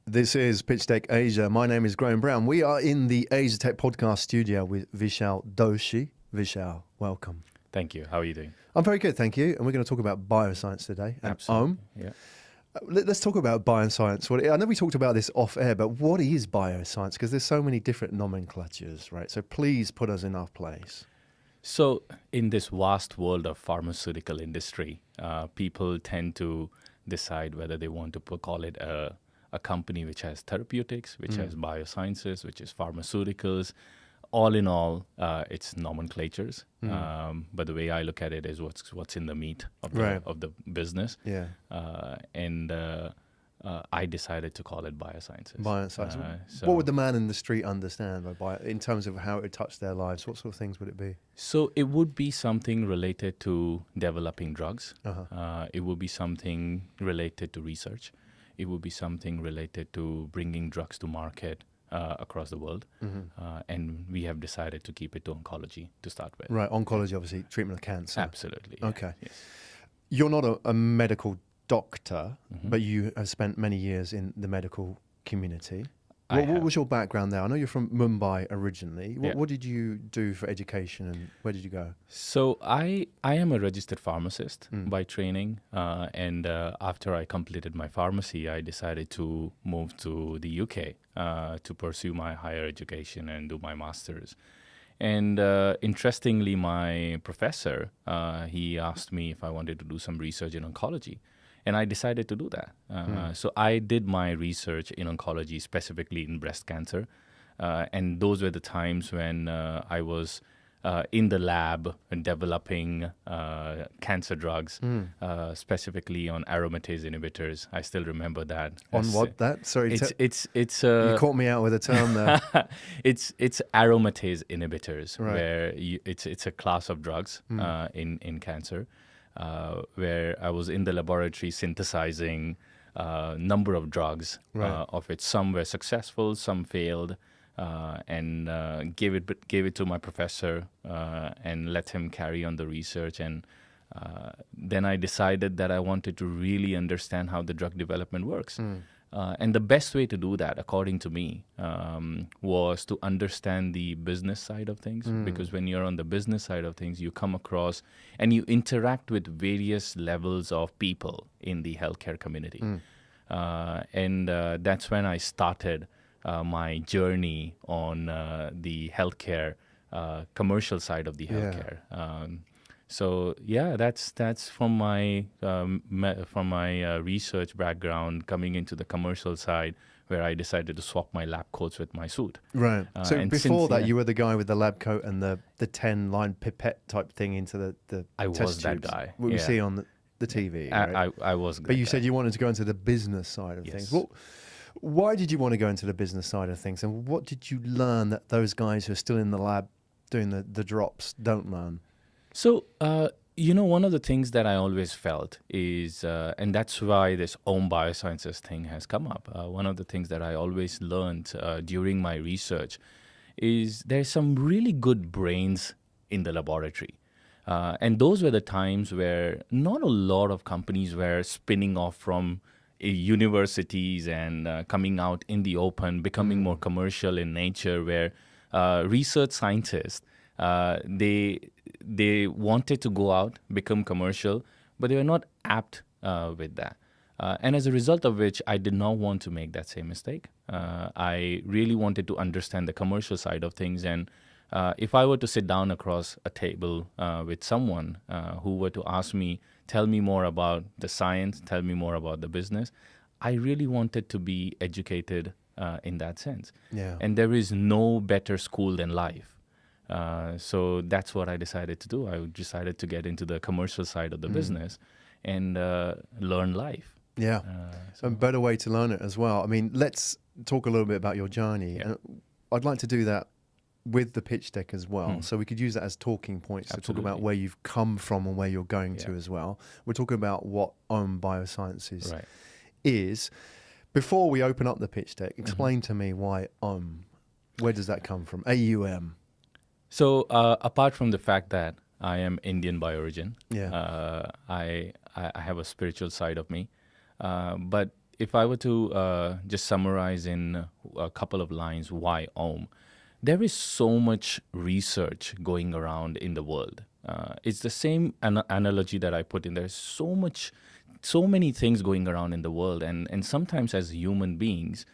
This is PitchDeck Asia. My name is Graham Brown. We are in the AsiaTechpodcast studio with Vishal Doshi. Vishal, welcome. Thank you. How are you doing? I'm very good, thank you. And we're going to talk about bioscience today. And Absolutely. Yeah. Let's talk about bioscience. I know we talked about this off air, but what is bioscience? Because there's so many different nomenclatures, right? So please put us in our place. So in this vast world of pharmaceutical industry, people tend to decide whether they want to call it a company which has therapeutics, which has biosciences, which is pharmaceuticals. All in all, it's nomenclatures. But the way I look at it is what's in the meat of the business. Yeah. I decided to call it Biosciences. Bioscience. What would the man in the street understand in terms of how it would touch their lives? What sort of things would it be? So it would be something related to developing drugs. It would be something related to research. It would be something related to bringing drugs to market across the world. And we have decided to keep it to oncology to start with. Right, oncology, obviously, treatment of cancer. Absolutely. Okay. Yes. You're not a medical doctor, but you have spent many years in the medical community. What was your background there? I know you're from Mumbai originally. What did you do for education and where did you go? So I am a registered pharmacist by training. And after I completed my pharmacy, I decided to move to the UK to pursue my higher education and do my master's. And interestingly, my professor, he asked me if I wanted to do some research in oncology. And I decided to do that. So I did my research in oncology, specifically in breast cancer. And those were the times when I was in the lab and developing cancer drugs, specifically on aromatase inhibitors. I still remember that. On what that? Sorry, it's you caught me out with a term there. It's aromatase inhibitors, Right. where it's a class of drugs in cancer. Where I was in the laboratory synthesizing a number of drugs, of which some were successful, some failed, and gave it to my professor and let him carry on the research. And then I decided that I wanted to really understand how the drug development works. And the best way to do that, according to me, was to understand the business side of things. Because when you're on the business side of things, you come across and you interact with various levels of people in the healthcare community. And that's when I started my journey on the healthcare, commercial side of the healthcare. So yeah, that's from my research background coming into the commercial side, where I decided to swap my lab coats with my suit. Right. So before that, you were the guy with the lab coat and the 10-line pipette type thing into the I test was that tubes. guy. What we see on the TV. Right? I was. But you said you wanted to go into the business side of things. Well, why did you want to go into the business side of things, and what did you learn that those guys who are still in the lab doing the drops don't learn? So, one of the things that I always felt is, and that's why this Biosciences thing has come up. One of the things that I always learned during my research is there's some really good brains in the laboratory. And those were the times where not a lot of companies were spinning off from universities and coming out in the open, becoming more commercial in nature, where research scientists, they wanted to go out, become commercial, but they were not apt with that. And as a result of which, I did not want to make that same mistake. I really wanted to understand the commercial side of things. And if I were to sit down across a table with someone who were to ask me, tell me more about the science, tell me more about the business, I really wanted to be educated in that sense. Yeah. And there is no better school than life. So that's what I decided to do. I decided to get into the commercial side of the business and learn life. Yeah, a better way to learn it as well. I mean, let's talk a little bit about your journey. And I'd like to do that with the pitch deck as well. So we could use that as talking points to talk about where you've come from and where you're going to as well. We're talking about what Biosciences is. Before we open up the pitch deck, explain to me why where does that come from? AUM. So apart from the fact that I am Indian by origin, I have a spiritual side of me. But if I were to just summarize in a couple of lines why AUM, there is so much research going around in the world. It's the same analogy that I put in. There's so many things going around in the world, and sometimes as human beings,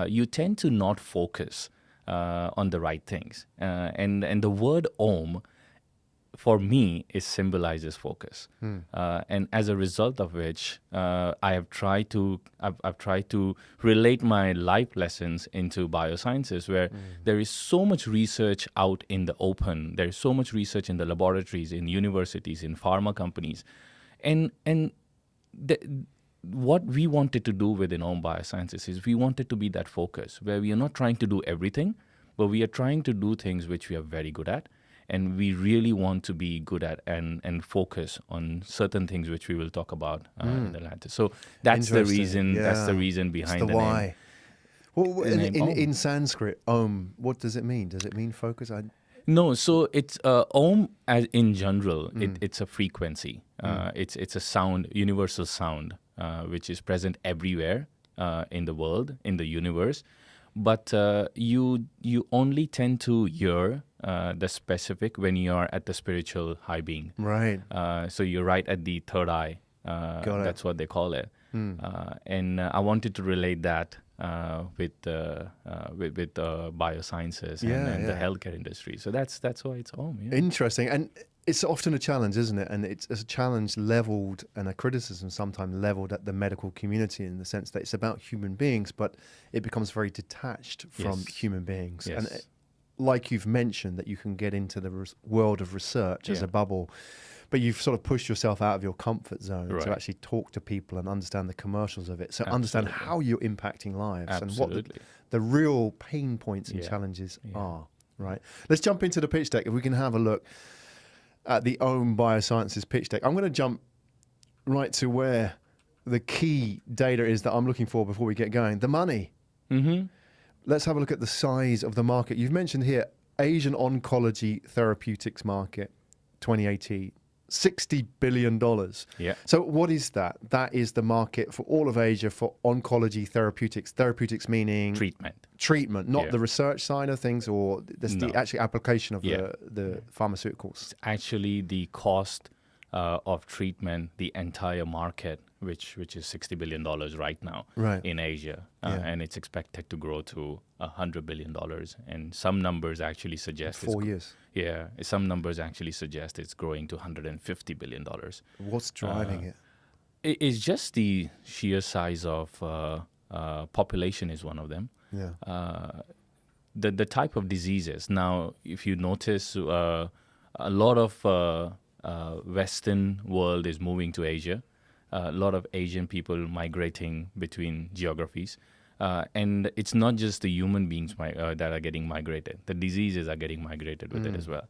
you tend to not focus on the right things. And the word AUM, for me, it symbolizes focus. And as a result of which, I've tried to relate my life lessons into biosciences, where there is so much research out in the open. There is so much research in the laboratories, in universities, in pharma companies. And what we wanted to do within AUM Biosciences is we wanted to be that focus, where we are not trying to do everything, but we are trying to do things which we are very good at. And we really want to be good at and focus on certain things which we will talk about in the latter. So that's the reason. Yeah. That's the reason behind the why. name. Well, in Sanskrit, Om, what does it mean? Does it mean focus? No, so it's Om as in general. It's a frequency. It's a sound, universal sound, which is present everywhere in the world, in the universe. But you only tend to hear the specific when you are at the spiritual high being. Right. So you're right at the third eye. That's what they call it. And I wanted to relate that with biosciences and the healthcare industry. So that's why it's AUM. Yeah. Interesting. And it's often a challenge, isn't it? And it's a challenge leveled and a criticism sometimes leveled at the medical community, in the sense that it's about human beings, but it becomes very detached from human beings. Yes. And like you've mentioned, that you can get into the world of research as a bubble, but you've sort of pushed yourself out of your comfort zone to actually talk to people and understand the commercials of it. So understand how you're impacting lives and what the real pain points and challenges are. Right. Let's jump into the pitch deck. If we can have a look at the AUM Biosciences pitch deck. I'm going to jump right to where the key data is that I'm looking for before we get going. The money. Let's have a look at the size of the market. You've mentioned here Asian oncology therapeutics market, 2018, $60 billion. Yeah. So what is that? That is the market for all of Asia for oncology therapeutics. Therapeutics meaning treatment, not the research side of things, or the actual application of the pharmaceuticals. It's actually the cost of treatment, the entire market, which is $60 billion right now in Asia. And it's expected to grow to $100 billion. And some numbers actually suggest... 4 years. Yeah, some numbers actually suggest it's growing to $150 billion. What's driving it? It's just the sheer size of population is one of them. Yeah. The type of diseases. Now, if you notice, a lot of Western world is moving to Asia. A lot of Asian people migrating between geographies. And it's not just the human beings that are getting migrated. The diseases are getting migrated with it as well.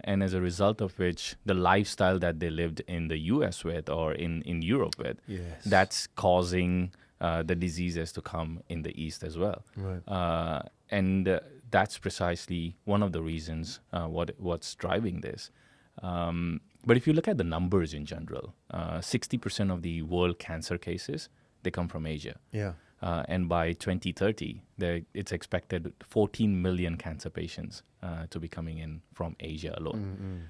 And as a result of which, the lifestyle that they lived in the US with or in Europe with, that's causing the diseases to come in the East as well. Right. And that's precisely one of the reasons what's driving this. But if you look at the numbers in general, 60% of the world cancer cases, they come from Asia. Yeah. And by 2030, it's expected 14 million cancer patients to be coming in from Asia alone.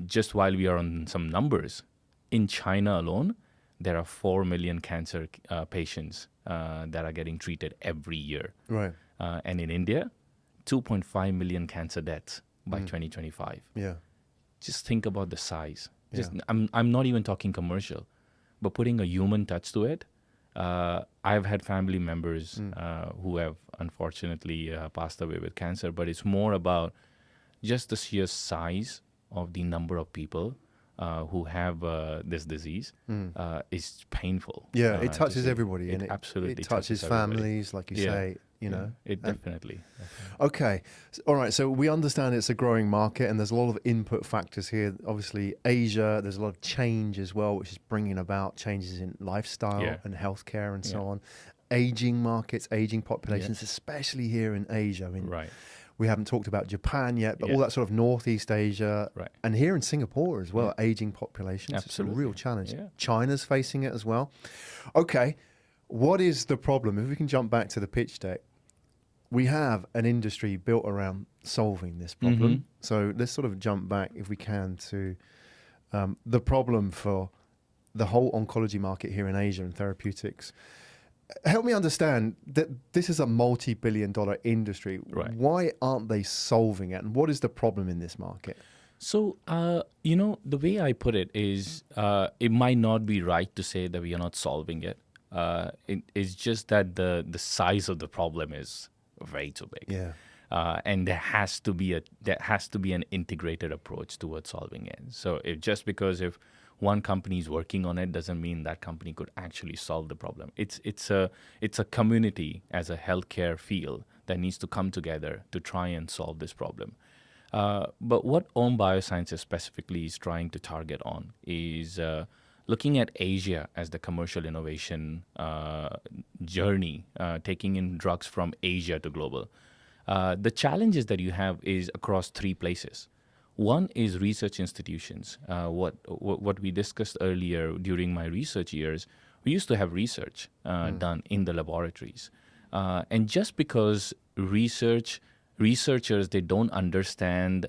Just while we are on some numbers, in China alone, there are 4 million cancer patients that are getting treated every year. Right. And in India, 2.5 million cancer deaths by 2025. Yeah. Just think about the size. I'm not even talking commercial, but putting a human touch to it. I've had family members who have unfortunately passed away with cancer, but it's more about just the sheer size of the number of people who have this disease is painful. Yeah, it touches everybody. It absolutely touches families, like you say. You know, it definitely. Okay, all right. So we understand it's a growing market, and there's a lot of input factors here. Obviously, Asia, there's a lot of change as well, which is bringing about changes in lifestyle and healthcare and so on. Aging markets, aging populations, especially here in Asia. I mean, We haven't talked about Japan yet, but Yeah. all that sort of Northeast Asia, Right. and here in Singapore as well, aging populations. Absolutely. It's a real challenge. Yeah. China's facing it as well. Okay, what is the problem? If we can jump back to the pitch deck, we have an industry built around solving this problem. Mm-hmm. So let's sort of jump back, if we can, to the problem for the whole oncology market here in Asia and therapeutics. Help me understand that this is a multi-billion-dollar industry. Right. Why aren't they solving it? And what is the problem in this market? So, the way I put it is it might not be right to say that we are not solving it. It's just that the size of the problem is way too big. Yeah. And there has to be an integrated approach towards solving it. So if one company is working on it doesn't mean that company could actually solve the problem. It's a community as a healthcare field that needs to come together to try and solve this problem. But what Biosciences specifically is trying to target on is looking at Asia as the commercial innovation journey, taking in drugs from Asia to global. The challenges that you have is across three places. One is research institutions. What we discussed earlier during my research years, we used to have research done in the laboratories. And just because researchers, they don't understand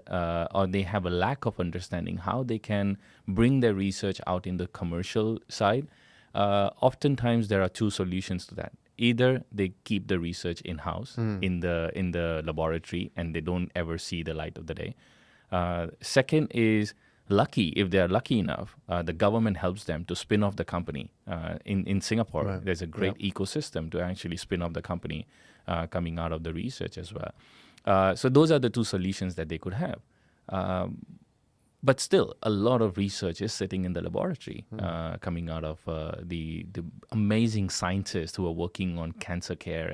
or they have a lack of understanding how they can bring their research out in the commercial side, oftentimes there are two solutions to that. Either they keep the research in-house in the laboratory and they don't ever see the light of the day. Second is if they are lucky enough, the government helps them to spin off the company. In Singapore, Right. there's a great ecosystem to actually spin off the company coming out of the research as well. So those are the two solutions that they could have. But still, a lot of research is sitting in the laboratory, coming out of the amazing scientists who are working on cancer care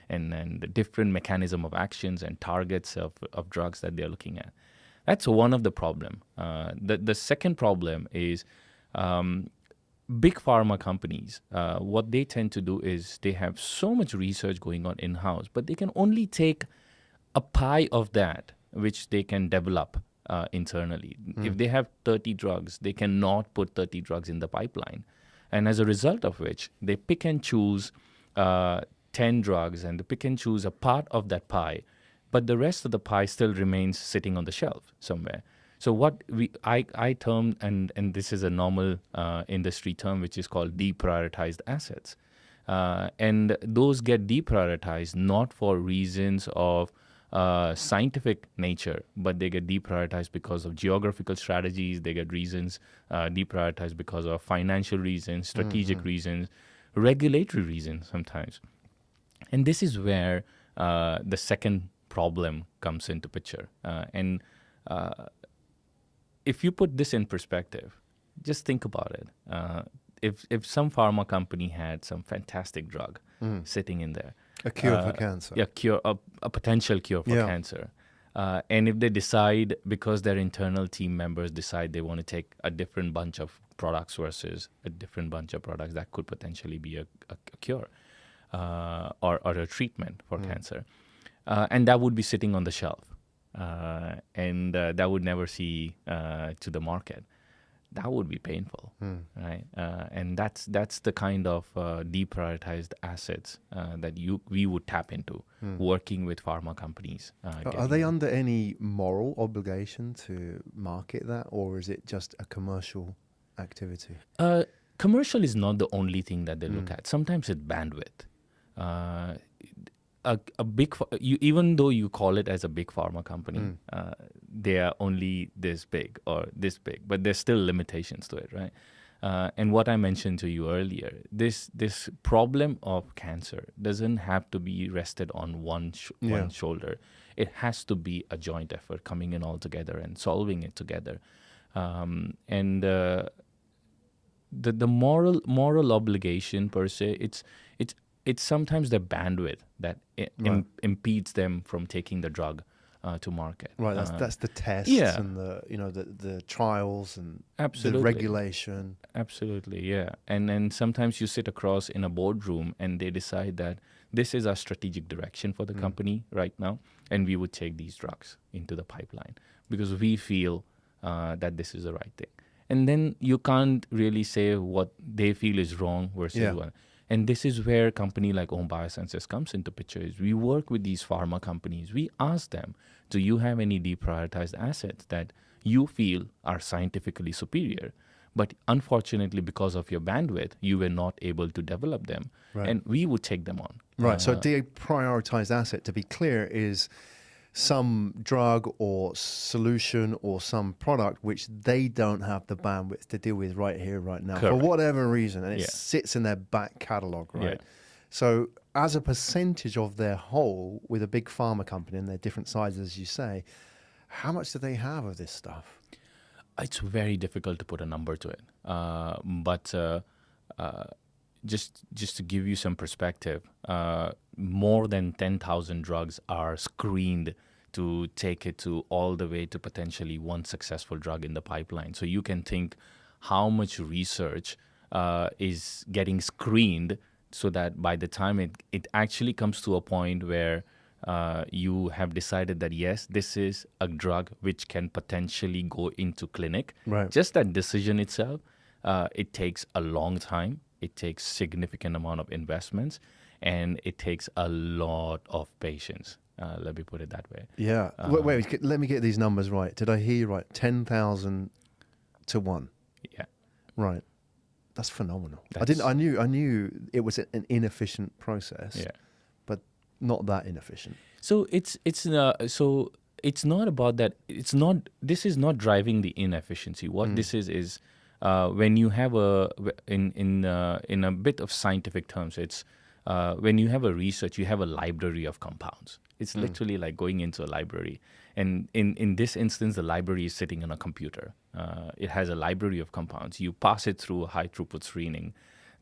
and the different mechanism of actions and targets of drugs that they're looking at. That's one of the problem. The second problem is big pharma companies. What they tend to do is they have so much research going on in-house, but they can only take a pie of that which they can develop internally. If they have 30 drugs, they cannot put 30 drugs in the pipeline. And as a result of which, they pick and choose 10 drugs and they pick and choose a part of that pie, but the rest of the pie still remains sitting on the shelf somewhere. So what I term, and this is a normal industry term, which is called deprioritized assets. And those get deprioritized not for reasons of scientific nature, but they get deprioritized because of geographical strategies. They get deprioritized because of financial reasons, strategic reasons, regulatory reasons sometimes. And this is where the second problem comes into picture. And if you put this in perspective, just think about it. If some pharma company had some fantastic drug sitting in there, A cure for cancer. Yeah, a potential cure for cancer. And if they decide, because their internal team members decide they want to take a different bunch of products versus a different bunch of products, that could potentially be a cure or a treatment for cancer. And that would be sitting on the shelf. And that would never see to the market. That would be painful, right? And that's the kind of deprioritized assets that we would tap into working with pharma companies. Are they under any moral obligation to market that, or is it just a commercial activity? Commercial is not the only thing that they look at. Sometimes it's bandwidth. Even though you call it as a big pharma company, they are only this big or this big, but there's still limitations to it, right? And what I mentioned to you earlier, this problem of cancer doesn't have to be rested on one shoulder. It has to be a joint effort coming in all together and solving it together. And the moral obligation per se, it's sometimes the bandwidth that impedes them from taking the drug to market. Right, that's the tests yeah. and the trials and Absolutely. the regulation. Absolutely, yeah. And then sometimes you sit across in a boardroom and they decide that this is our strategic direction for the company right now, and we would take these drugs into the pipeline because we feel that this is the right thing. And then you can't really say what they feel is wrong versus what. And this is where a company like Biosciences comes into picture. Is we work with these pharma companies. We ask them, do you have any deprioritized assets that you feel are scientifically superior? But unfortunately, because of your bandwidth, you were not able to develop them. Right. And we would take them on. Right. So deprioritized asset, to be clear, is some drug or solution or some product which they don't have the bandwidth to deal with right here, right now, Correct. for whatever reason. And it sits in their back catalog, right? Yeah. So as a percentage of their whole, with a big pharma company and their different sizes, as you say, how much do they have of this stuff? It's very difficult to put a number to it. But just to give you some perspective, more than 10,000 drugs are screened to take it to all the way to potentially one successful drug in the pipeline. So you can think how much research is getting screened so that by the time it actually comes to a point where you have decided that, yes, this is a drug which can potentially go into clinic. Right. Just that decision itself, it takes a long time. It takes significant amount of investments, and it takes a lot of patience. Let me put it that way. Yeah. Wait, let me get these numbers right. Did I hear you right? 10,000 to 1. Yeah. Right. That's phenomenal. I knew it was an inefficient process. Yeah. But not that inefficient. So it's not about that. This is not driving the inefficiency. What this is when you have in a bit of scientific terms, it's when you have a research, you have a library of compounds. It's literally like going into a library. And in this instance, the library is sitting on a computer. It has a library of compounds. You pass it through a high throughput screening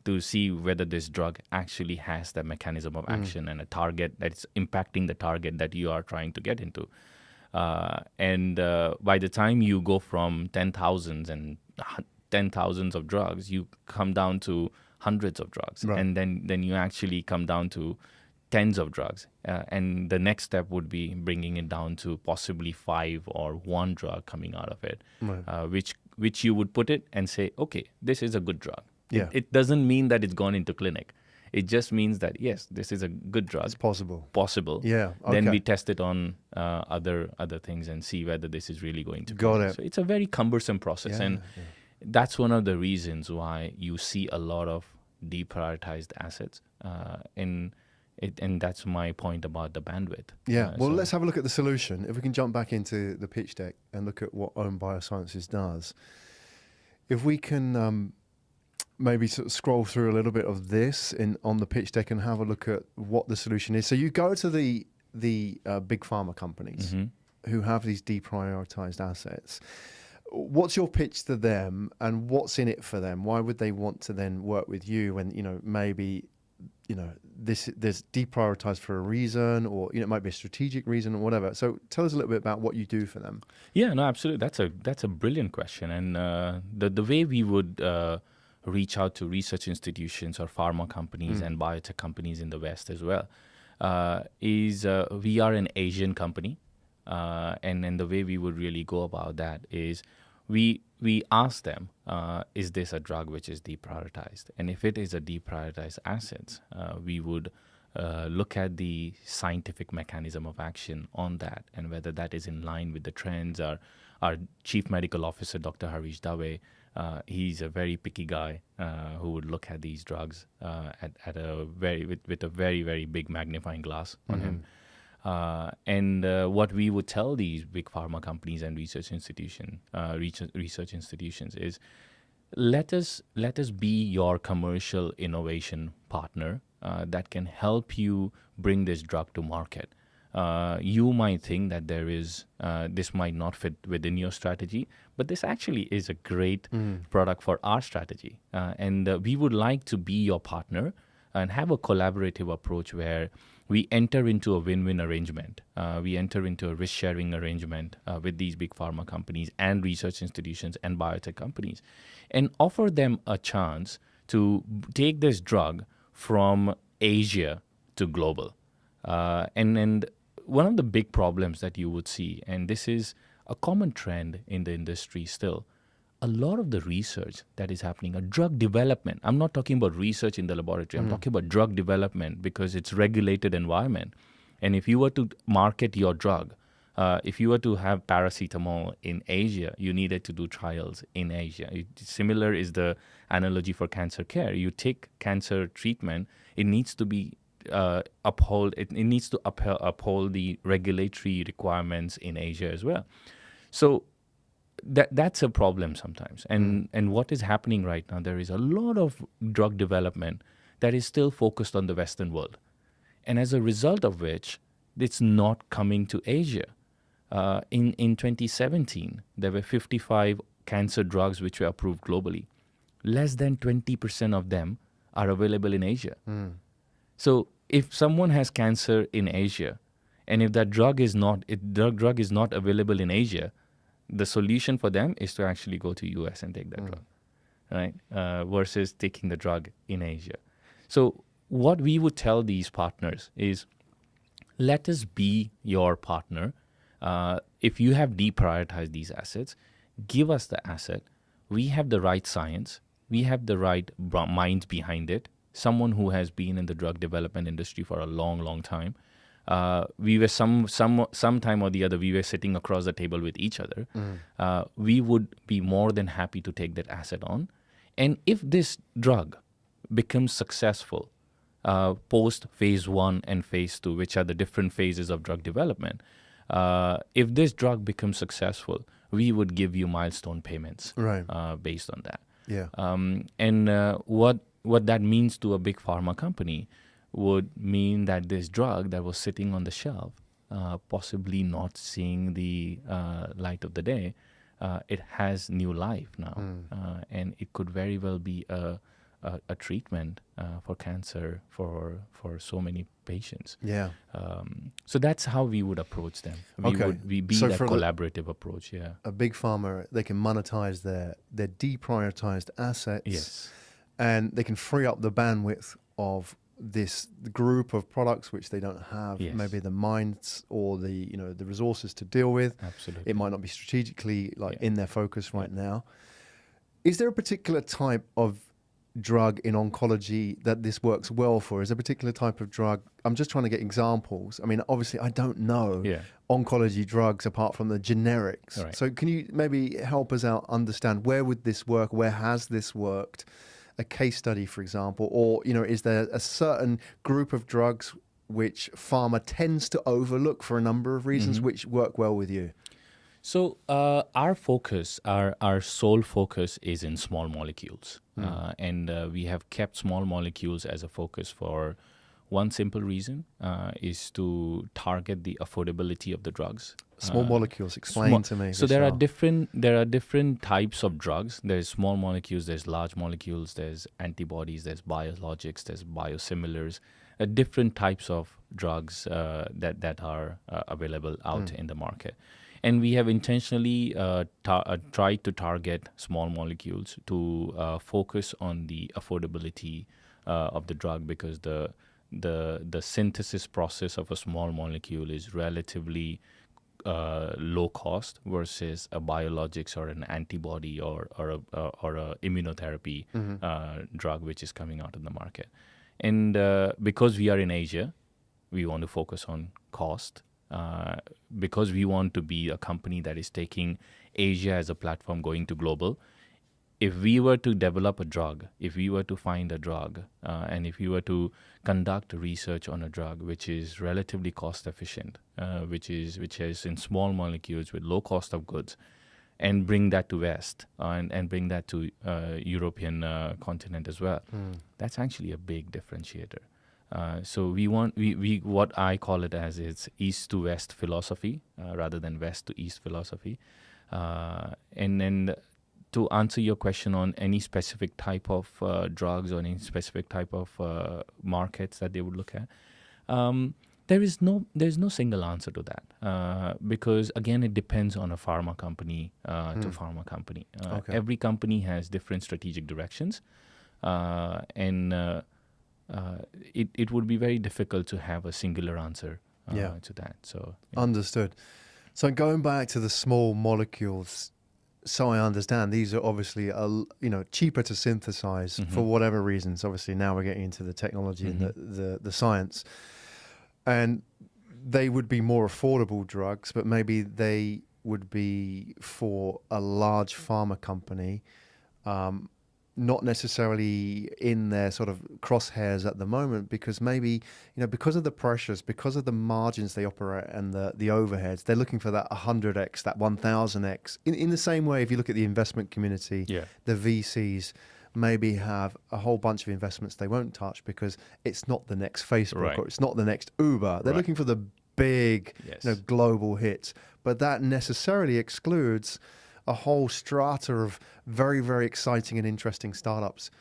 to see whether this drug actually has that mechanism of action and a target that's impacting the target that you are trying to get into. And by the time you go from 10,000s and 10,000s of drugs, you come down to hundreds of drugs. Right. And then you actually come down to tens of drugs. And the next step would be bringing it down to possibly 5 or 1 drug coming out of it, Right. which you would put it and say, okay, this is a good drug. Yeah. It doesn't mean that it's gone into clinic. It just means that, yes, this is a good drug. It's possible. Yeah. Okay. Then we test it on other things and see whether this is really going to Got clinic. it. So it's a very cumbersome process. And that's one of the reasons why you see a lot of deprioritized assets. And that's my point about the bandwidth. Yeah. Well, let's have a look at the solution. If we can jump back into the pitch deck and look at what Biosciences does. If we can maybe sort of scroll through a little bit of this on the pitch deck and have a look at what the solution is. So you go to the big pharma companies who have these deprioritized assets. What's your pitch to them, and what's in it for them? Why would they want to then work with you when maybe there's deprioritized for a reason, or it might be a strategic reason or whatever. So tell us a little bit about what you do for them. Yeah, no, absolutely. That's a brilliant question, and the way we would reach out to research institutions or pharma companies and biotech companies in the West as well is we are an Asian company, and the way we would really go about that is we ask them, is this a drug which is deprioritized? And if it is a deprioritized asset, we would look at the scientific mechanism of action on that and whether that is in line with the trends. Our Chief Medical Officer, Dr. Harish Dave, he's a very picky guy who would look at these drugs with a very, very big magnifying glass on him. And what we would tell these big pharma companies and research institutions is, let us be your commercial innovation partner that can help you bring this drug to market. You might think that this might not fit within your strategy, but this actually is a great product for our strategy. And we would like to be your partner and have a collaborative approach where we enter into a win-win arrangement. We enter into a risk-sharing arrangement with these big pharma companies and research institutions and biotech companies, and offer them a chance to take this drug from Asia to global. And one of the big problems that you would see, and this is a common trend in the industry still, a lot of the research that is happening, a drug development, I'm not talking about research in the laboratory, I'm talking about drug development because it's regulated environment. And if you were to market your drug, if you were to have paracetamol in Asia, you needed to do trials in Asia. Similar is the analogy for cancer care. You take cancer treatment, it needs to be uphold the regulatory requirements in Asia as well. So that's a problem sometimes. And what is happening right now, there is a lot of drug development that is still focused on the Western world. And as a result of which, it's not coming to Asia. In 2017, there were 55 cancer drugs which were approved globally. Less than 20% of them are available in Asia. So if someone has cancer in Asia, and if that drug is not available in Asia, the solution for them is to actually go to US and take that drug, right? Versus taking the drug in Asia. So what we would tell these partners is, let us be your partner. If you have deprioritized these assets, give us the asset. We have the right science. We have the right minds behind it. Someone who has been in the drug development industry for a long, long time. We were some time or the other, we were sitting across the table with each other. We would be more than happy to take that asset on. And if this drug becomes successful post phase 1 and phase 2, which are the different phases of drug development, if this drug becomes successful, we would give you milestone payments based on that. Yeah. And what that means to a big pharma company would mean that this drug that was sitting on the shelf, possibly not seeing the light of the day, it has new life now. And it could very well be a treatment for cancer for so many patients. Yeah. So that's how we would approach them. We be that collaborative approach. Yeah. A big pharma, they can monetize their deprioritized assets. Yes. And they can free up the bandwidth of this group of products which they don't have maybe the minds or the resources to deal with. Absolutely. It might not be strategically in their focus right now. Is there a particular type of drug in oncology that this works well for? Is there a particular type of drug? I'm just trying to get examples. I mean, obviously I don't know oncology drugs apart from the generics. Right. So can you maybe help us out understand where would this work? Where has this worked? A case study, for example, or is there a certain group of drugs which pharma tends to overlook for a number of reasons which work well with you? So our focus, our sole focus is in small molecules. And we have kept small molecules as a focus for one simple reason, is to target the affordability of the drugs. Small molecules, explain to me. So Vishal. there are different types of drugs. There's small molecules, there's large molecules, there's antibodies, there's biologics, there's biosimilars, different types of drugs that are available out in the market. And we have intentionally tried to target small molecules to focus on the affordability of the drug, because the synthesis process of a small molecule is relatively low cost versus a biologics or an antibody or a immunotherapy drug which is coming out in the market. And because we are in Asia, we want to focus on cost. Because we want to be a company that is taking Asia as a platform going to global. If we were to develop a drug, if we were to find a drug, and if we were to conduct research on a drug which is relatively cost efficient, which is in small molecules with low cost of goods, and bring that to West and bring that to European continent as well, that's actually a big differentiator. So we what I call it as it's East to West philosophy rather than West to East philosophy, and then to answer your question on any specific type of drugs or any specific type of markets that they would look at, there's no single answer to that because again it depends on a pharma company to pharma company. Every company has different strategic directions, and it would be very difficult to have a singular answer to that. So understood. So going back to the small molecules, so I understand these are obviously cheaper to synthesize for whatever reasons. Obviously now we're getting into the technology and the science. And they would be more affordable drugs, but maybe they would be for a large pharma company, not necessarily in their sort of crosshairs at the moment, because maybe, because of the pressures, because of the margins they operate and the overheads, they're looking for that 100x, that 1000x. In the same way, if you look at the investment community, the VCs maybe have a whole bunch of investments they won't touch because it's not the next Facebook or it's not the next Uber. They're looking for the big global hits. But that necessarily excludes a whole strata of very, very exciting and interesting startups.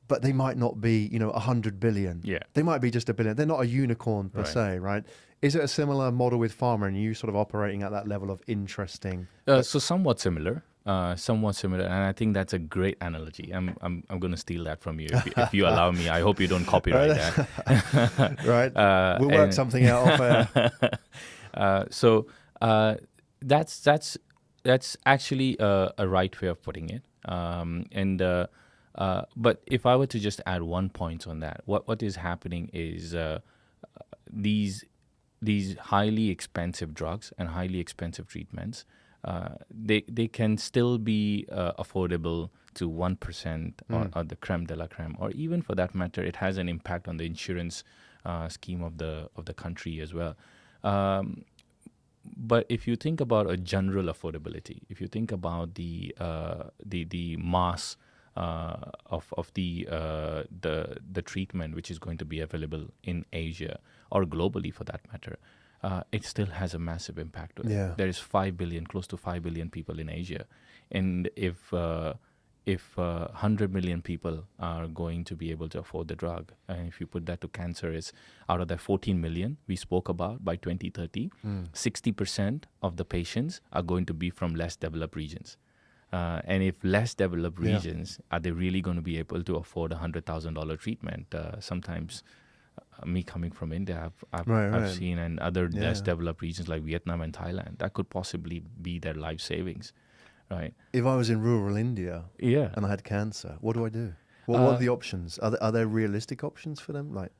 But they might not be, 100 billion. They might be just a billion. They're not a unicorn per se, right? Is it a similar model with pharma and you sort of operating at that level of interesting? So somewhat similar. And I think that's a great analogy. I'm going to steal that from you if you allow me. I hope you don't copyright that. Right. We'll work something out off air. So that's actually a right way of putting it. But if I were to just add one point on that, what is happening is these highly expensive drugs and highly expensive treatments. They can still be affordable to 1% or the creme de la creme, or even for that matter, it has an impact on the insurance scheme of the country as well. But if you think about a general affordability, if you think about the mass of the treatment which is going to be available in Asia or globally for that matter, it still has a massive impact on it. There is 5 billion, close to 5 billion people in Asia. And if 100 million people are going to be able to afford the drug, and if you put that to cancer, is out of the 14 million we spoke about by 2030, 60% of the patients are going to be from less developed regions. And if less developed regions, are they really going to be able to afford a $100,000 treatment? Sometimes me coming from India, I've seen in other less developed regions like Vietnam and Thailand, that could possibly be their life savings, right? If I was in rural India and I had cancer, what do I do? What are the options? Are there realistic options for them, like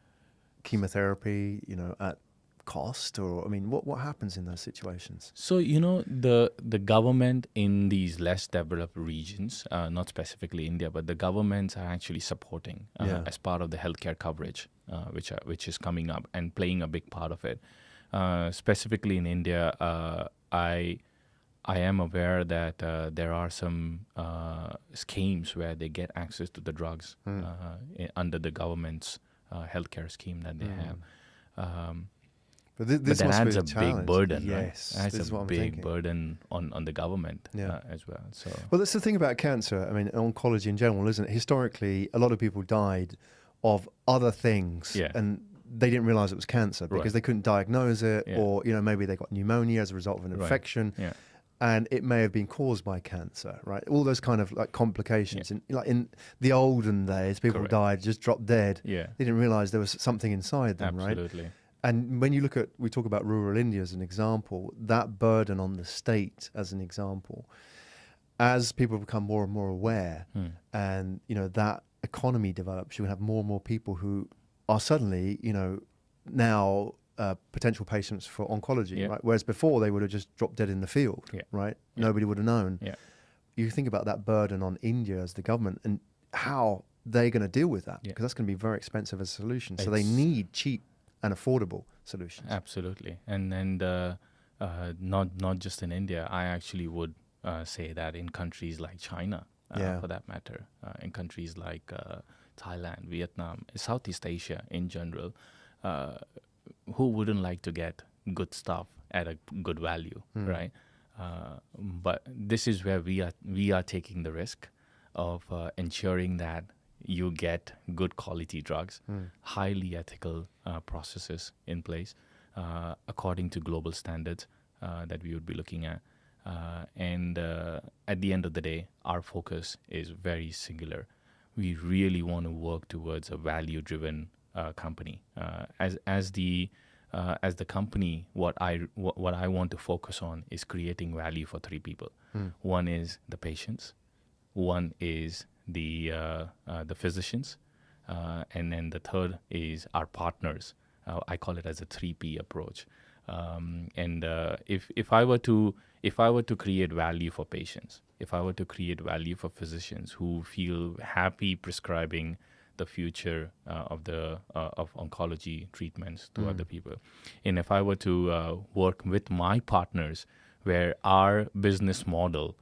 chemotherapy, at cost? Or, I mean, what happens in those situations? So, the government in these less developed regions, not specifically India, but the governments are actually supporting as part of the healthcare coverage, which is coming up and playing a big part of it. Specifically in India, I am aware that there are some schemes where they get access to the drugs under the government's healthcare scheme that they have. But this that must adds be a big burden, yes, right? That's a big burden on the government as well. So, well, that's the thing about cancer. I mean, oncology in general, isn't it? Historically, a lot of people died of other things, and they didn't realize it was cancer because they couldn't diagnose it, or maybe they got pneumonia as a result of an infection, and it may have been caused by cancer, right? All those kind of like complications. And like in the olden days, people died, just dropped dead. They didn't realize there was something inside them, right? Absolutely. And when you we talk about rural India as an example, that burden on the state as an example, as people become more and more aware and, that economy develops, you have more and more people who are suddenly, now potential patients for oncology, right? Whereas before they would have just dropped dead in the field, right? Nobody would have known. You think about that burden on India as the government and how they're going to deal with that, because that's going to be very expensive as a solution. So they need cheap and affordable solutions. Absolutely. And not just in India. I actually would say that in countries like China, for that matter, in countries like Thailand, Vietnam, Southeast Asia in general, who wouldn't like to get good stuff at a good value, right? But this is where we are taking the risk of ensuring that you get good quality drugs, highly ethical processes in place according to global standards that we would be looking at. And at the end of the day, our focus is very singular. We really want to work towards a value-driven company. As the company, what I want to focus on is creating value for three people. One is the patients, one is the physicians, and then the third is our partners. I call it as a 3P approach. If I were to create value for patients, if I were to create value for physicians who feel happy prescribing the future of oncology treatments to other people, and if I were to work with my partners, where our business model,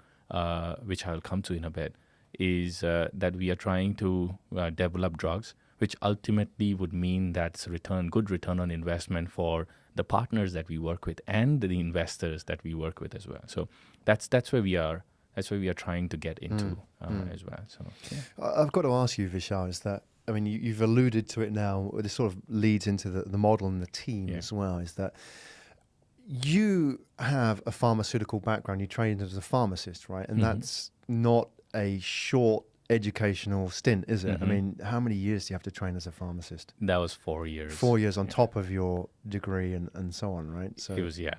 which I'll come to in a bit, is that we are trying to develop drugs, which ultimately would mean that's good return on investment for the partners that we work with and the investors that we work with as well. So that's where we are. That's where we are trying to get into as well. So yeah. I've got to ask you, Vishal, is that, I mean, you've alluded to it now. This sort of leads into the model and the team as well. Is that you have a pharmaceutical background? You trained as a pharmacist, right? And that's not a short educational stint, is it? I mean, how many years do you have to train as a pharmacist? That was 4 years. 4 years on top of your degree and so on, right? So it was, yeah.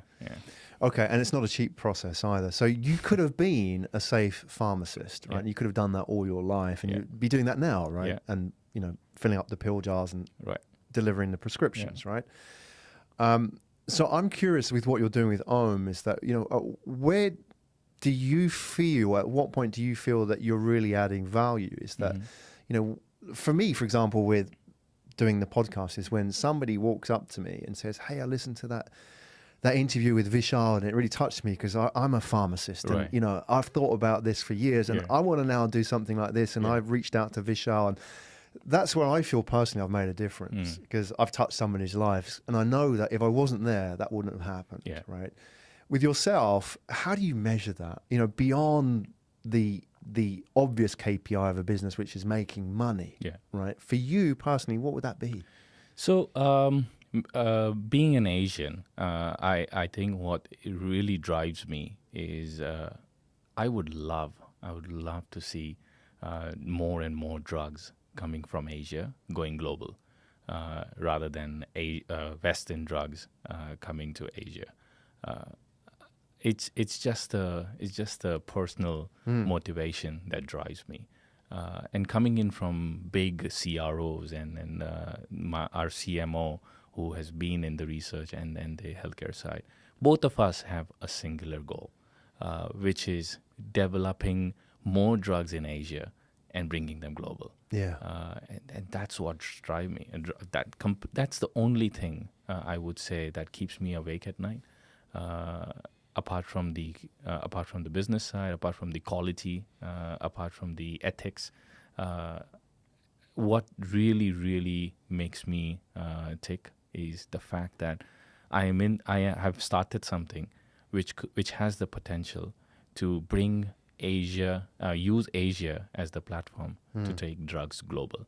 Okay, and it's not a cheap process either. So you could have been a safe pharmacist, right? You could have done that all your life, and you'd be doing that now, right? Yeah. And filling up the pill jars and delivering the prescriptions, right? So I'm curious with what you're doing with AUM, is that where do you feel, at what point do you feel that you're really adding value? Is that, for me, for example, with doing the podcast, is when somebody walks up to me and says, hey, I listened to that interview with Vishal and it really touched me because I'm a pharmacist and, I've thought about this for years and I want to now do something like this. And I've reached out to Vishal, and that's where I feel personally I've made a difference because I've touched somebody's lives. And I know that if I wasn't there, that wouldn't have happened, right? With yourself, how do you measure that? Beyond the obvious KPI of a business, which is making money, right? For you personally, what would that be? So, being an Asian, I think what really drives me is I would love to see more and more drugs coming from Asia going global, rather than Western drugs coming to Asia. It's just a personal motivation that drives me, and coming in from big CROs and our CMO, who has been in the research and the healthcare side, both of us have a singular goal, which is developing more drugs in Asia and bringing them global. And that's what drives me, and that's the only thing I would say that keeps me awake at night. Apart from the business side, apart from the quality, apart from the ethics, what really makes me tick is the fact that I have started something which has the potential to bring Asia, use Asia as the platform to take drugs global.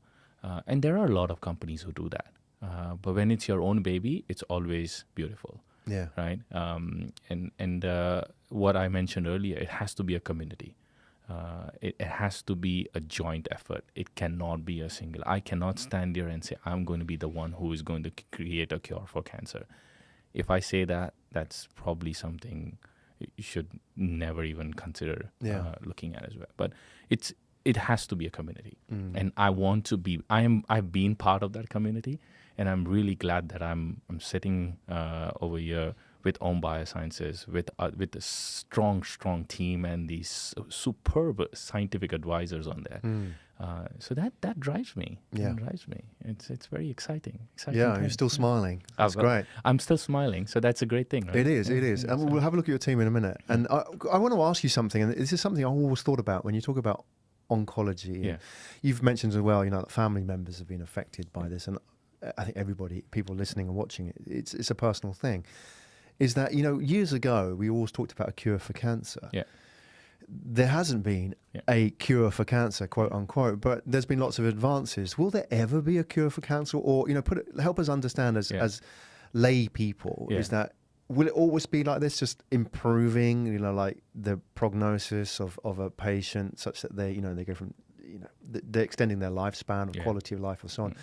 And there are a lot of companies who do that. But when it's your own baby, it's always beautiful. Right. And what I mentioned earlier, it has to be a community. It has to be a joint effort. It cannot be a single. I cannot stand there and say, I'm going to be the one who is going to create a cure for cancer. If I say that, that's probably something you should never even consider looking at as well. But it has to be a community. And I've been part of that community. And I'm really glad that I'm sitting over here with AUM Biosciences, with a strong team and these superb scientific advisors on there. So that drives me. That drives me. It's very exciting. You're still smiling. That's great. I'm still smiling, so that's a great thing, right? It is. And we'll have a look at your team in a minute. And I want to ask you something, and this is something I always thought about when you talk about oncology. You've mentioned as well, that family members have been affected by this, and I think people listening and watching it, it's a personal thing. is that, years ago, we always talked about a cure for cancer. Yeah. There hasn't been a cure for cancer, quote unquote, but there's been lots of advances. Will there ever be a cure for cancer? Or, help us understand as lay people, is that, will it always be like this, just improving, like the prognosis of a patient such that they go from, they're extending their lifespan or quality of life or so on?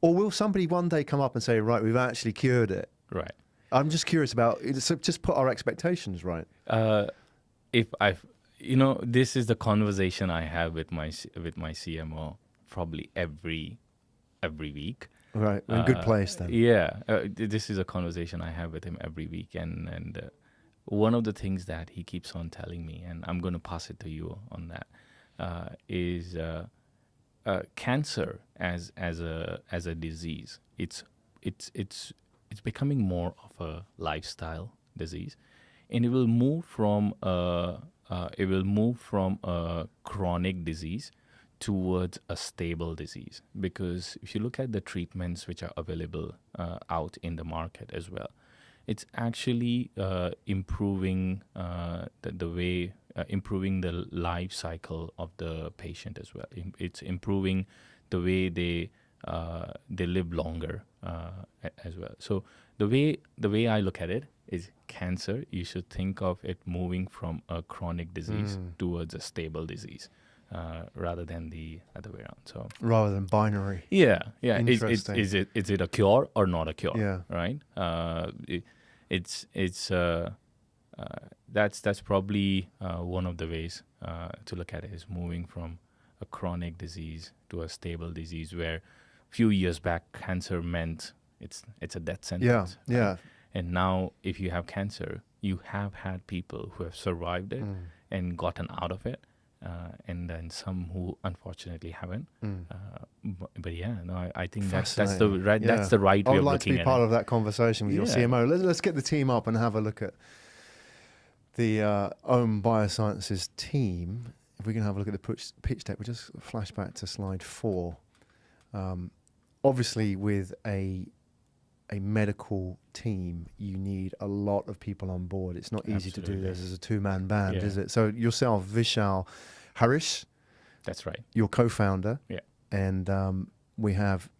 Or will somebody one day come up and say, right, we've actually cured it? Right. I'm just curious about, so just put our expectations right. This is the conversation I have with my CMO probably every week. Right, in a good place then. This is a conversation I have with him every week, and one of the things that he keeps on telling me, and I'm going to pass it to you on that, is cancer as a disease. It's becoming more of a lifestyle disease, and it will move from a chronic disease towards a stable disease, because if you look at the treatments which are available out in the market as well, it's actually improving improving the life cycle of the patient as well. It's improving the way they live longer as well. So the way I look at it is, cancer, you should think of it moving from a chronic disease towards a stable disease, rather than the other way around. So rather than binary. Yeah. Interesting. Is it a cure or not a cure? Yeah. Right. That's probably one of the ways to look at it, is moving from a chronic disease to a stable disease, where a few years back cancer meant it's a death sentence. Yeah. And now, if you have cancer, you have had people who have survived it and gotten out of it, and then some who unfortunately haven't. I think that's the right way of looking at it. I would like to be part of that conversation with your CMO. Let's get the team up and have a look at the AUM Biosciences team. If we can have a look at the pitch deck, we'll just flash back to slide 4. Obviously, with a medical team, you need a lot of people on board. It's not easy to do this as a 2-man band, is it? So yourself, Vishal, Harish. That's right. Your co-founder. Yeah. And we have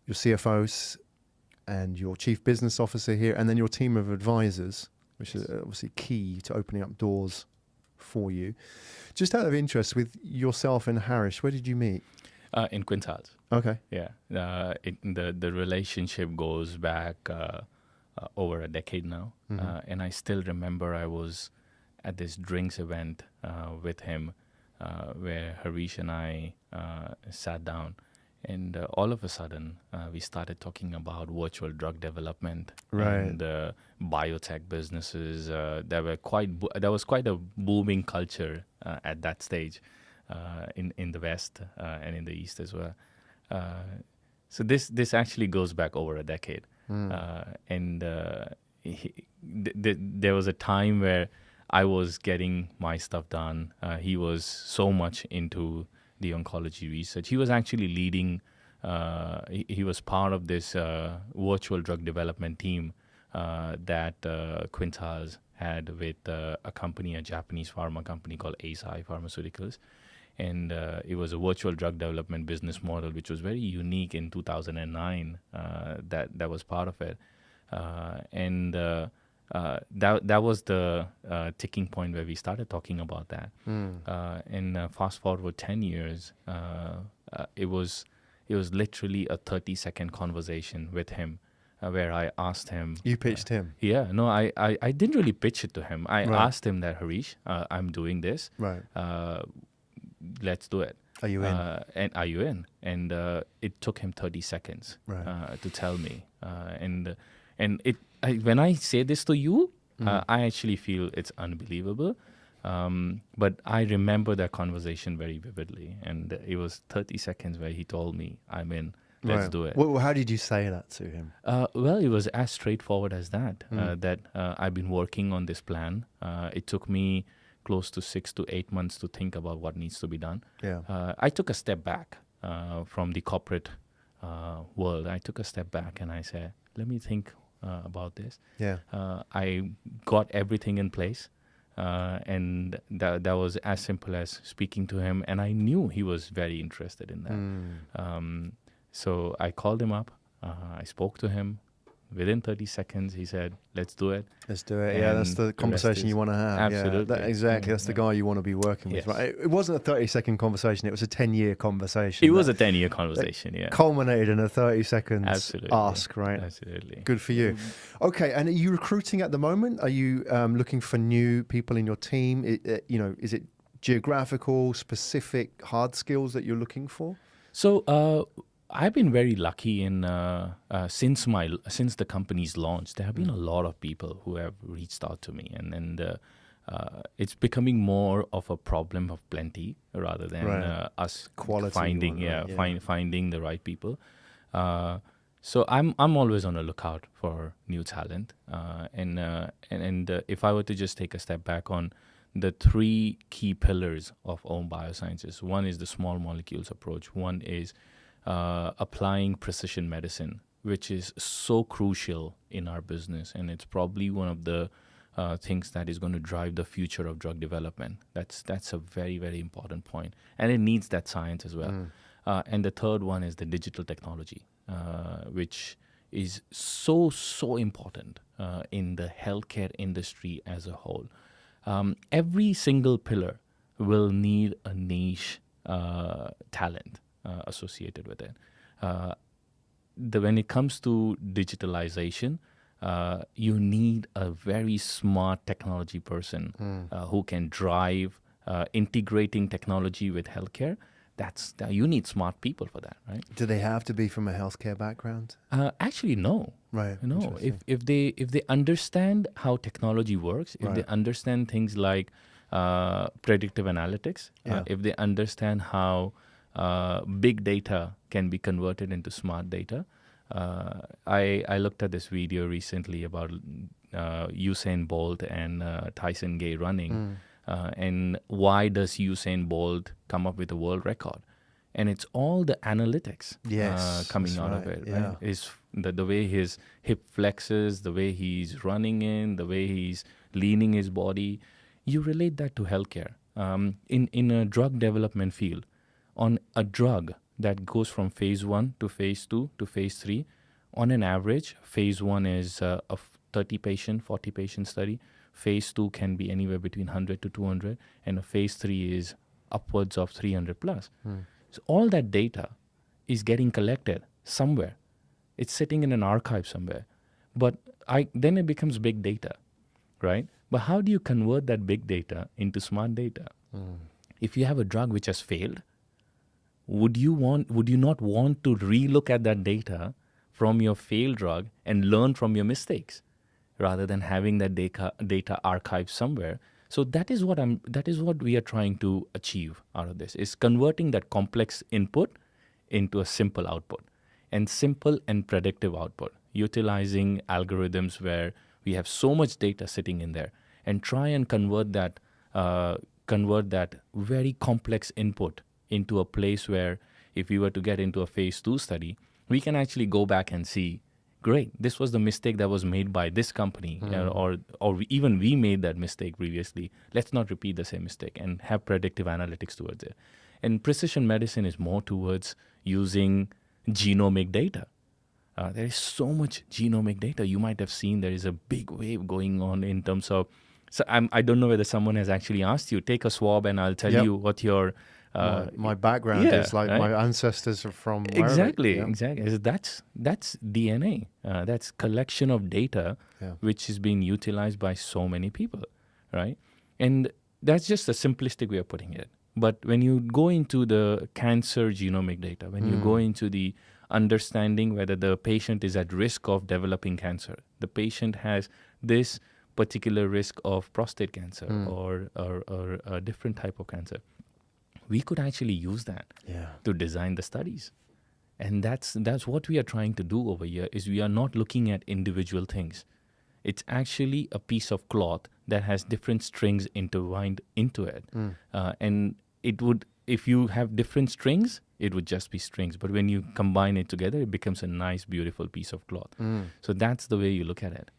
your CFO and your chief business officer here, and then your team of advisors, which is obviously key to opening up doors for you. Just out of interest, with yourself and Harish, where did you meet? In Quintals. Okay. Yeah. The relationship goes back over a decade now. And I still remember I was at this drinks event with him, where Harish and I sat down, and all of a sudden we started talking about virtual drug development and biotech businesses. There was quite a booming culture at that stage in the West and in the East as well. So this actually goes back over a decade, and there was a time where I was getting my stuff done. He was so much into the oncology research. He was actually leading. He was part of this virtual drug development team that Quintals had with a Japanese pharma company called Eisai Pharmaceuticals. And it was a virtual drug development business model, which was very unique in 2009. That was part of it, and that was the ticking point where we started talking about that. And fast forward 10 years, it was literally a 30-second conversation with him, where I asked him. You pitched him? Yeah, no, I didn't really pitch it to him. I asked him that, Harish, I'm doing this. Right. Let's do it. Are you in? And are you in? And it took him 30 seconds to tell me. And when I say this to you, I actually feel it's unbelievable. But I remember that conversation very vividly. And it was 30 seconds where he told me, I'm in. Let's do it. Well, how did you say that to him? Well, it was as straightforward as that. That I've been working on this plan. It took me close to 6 to 8 months to think about what needs to be done. Yeah. I took a step back from the corporate world. I took a step back and I said, let me think about this. Yeah. I got everything in place, and that was as simple as speaking to him, and I knew he was very interested in that. So I called him up. I spoke to him. Within 30 seconds, he said, "Let's do it." Let's do it. Yeah, that's the conversation you want to have. Absolutely. Yeah, exactly. That's the guy you want to be working with, right? It wasn't a 30-second conversation. It was a 10-year conversation. It was a 10-year conversation, culminated in a 30 seconds ask, right? Absolutely. Good for you. Okay, and are you recruiting at the moment? Are you looking for new people in your team? Is it geographical, specific, hard skills that you're looking for? So, I've been very lucky in since the company's launch. There have been a lot of people who have reached out to me, and it's becoming more of a problem of plenty rather than us finding finding the right people. So I'm always on the lookout for new talent, and if I were to just take a step back on the three key pillars of AUM Biosciences, one is the small molecules approach, one is applying precision medicine, which is so crucial in our business, and it's probably one of the things that is going to drive the future of drug development. That's a very, very important point, and it needs that science as well. And the third one is the digital technology, which is so important in the healthcare industry as a whole. Every single pillar will need a niche talent associated with it. When it comes to digitalization, you need a very smart technology person who can drive integrating technology with healthcare. You need smart people for that, right? Do they have to be from a healthcare background? Actually, no. Right. No. If they understand how technology works, if they understand things like predictive analytics, if they understand how big data can be converted into smart data. I looked at this video recently about Usain Bolt and Tyson Gay running, and why does Usain Bolt come up with a world record? And it's all the analytics coming out of it. Right? Is the way his hip flexes, the way he's running in, the way he's leaning his body. You relate that to healthcare. In a drug development field, on a drug that goes from phase 1 to phase 2 to phase 3, on an average, phase 1 is a 30-patient, 40-patient study. Phase 2 can be anywhere between 100 to 200, and a phase 3 is upwards of 300 plus. So all that data is getting collected somewhere. It's sitting in an archive somewhere. But then it becomes big data, right? But how do you convert that big data into smart data? If you have a drug which has failed, would you not want to relook at that data from your failed drug and learn from your mistakes, rather than having that data archived somewhere? So that is what we are trying to achieve out of this, is converting that complex input into a simple output, and simple and predictive output, utilizing algorithms where we have so much data sitting in there, and try and convert that very complex input into a place where, if we were to get into a phase 2 study, we can actually go back and see, great, this was the mistake that was made by this company, or even we made that mistake previously. Let's not repeat the same mistake, and have predictive analytics towards it. And precision medicine is more towards using genomic data. There is so much genomic data. You might have seen there is a big wave going on in terms of, so I don't know whether someone has actually asked you, take a swab and I'll tell you what your my background is, like, right? My ancestors are from exactly. That's DNA. That's collection of data, which is being utilized by so many people, right? And that's just a simplistic way of putting it. But when you go into the cancer genomic data, when you go into the understanding whether the patient is at risk of developing cancer, the patient has this particular risk of prostate cancer or a different type of cancer, we could actually use that to design the studies. And that's what we are trying to do over here, is we are not looking at individual things. It's actually a piece of cloth that has different strings intertwined into it. And it would if you have different strings, it would just be strings. But when you combine it together, it becomes a nice, beautiful piece of cloth. So that's the way you look at it.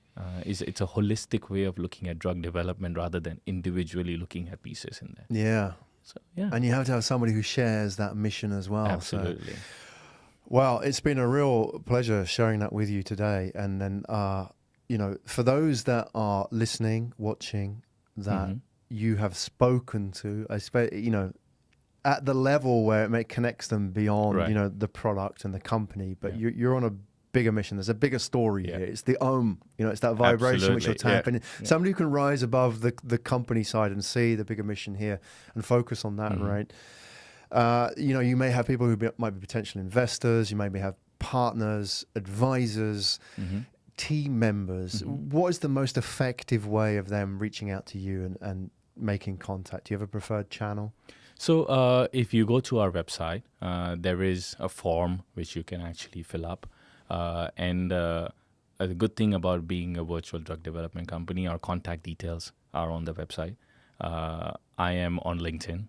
It's a holistic way of looking at drug development rather than individually looking at pieces in there. Yeah. So, yeah. And you have to have somebody who shares that mission as well. Absolutely. So, well, it's been a real pleasure sharing that with you today. And then, for those that are listening, watching, that you have spoken to, at the level where it connects them beyond, the product and the company, but you're on a bigger mission. There's a bigger story here. It's the it's that vibration which you're tapping. Somebody who can rise above the company side and see the bigger mission here and focus on that, right? You may have people who might be potential investors. You maybe have partners, advisors, team members. What is the most effective way of them reaching out to you and making contact? Do you have a preferred channel? So if you go to our website, there is a form which you can actually fill up. And a good thing about being a virtual drug development company, our contact details are on the website. I am on LinkedIn,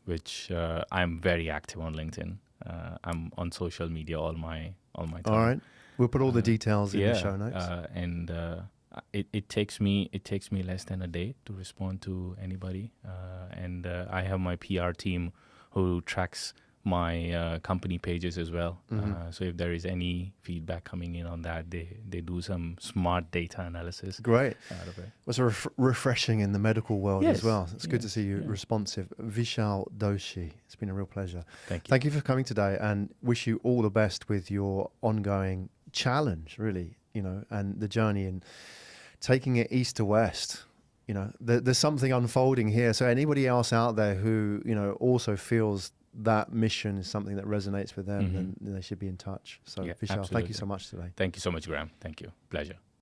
which I'm very active on LinkedIn. I'm on social media all my time. All right, we'll put all the details in the show notes. And it takes me less than a day to respond to anybody. And I have my PR team who tracks my company pages as well. So if there is any feedback coming in on that, they do some smart data analysis. Great. Out of it. It was refreshing in the medical world as well. It's good to see you responsive. Vishal Doshi, it's been a real pleasure. Thank you. Thank you for coming today, and wish you all the best with your ongoing challenge, really, and the journey and taking it east to west. There's something unfolding here. So anybody else out there who, also feels that mission is something that resonates with them, then they should be in touch. So Vishal, thank you so much today. Thank you so much, Graham. Thank you. Pleasure.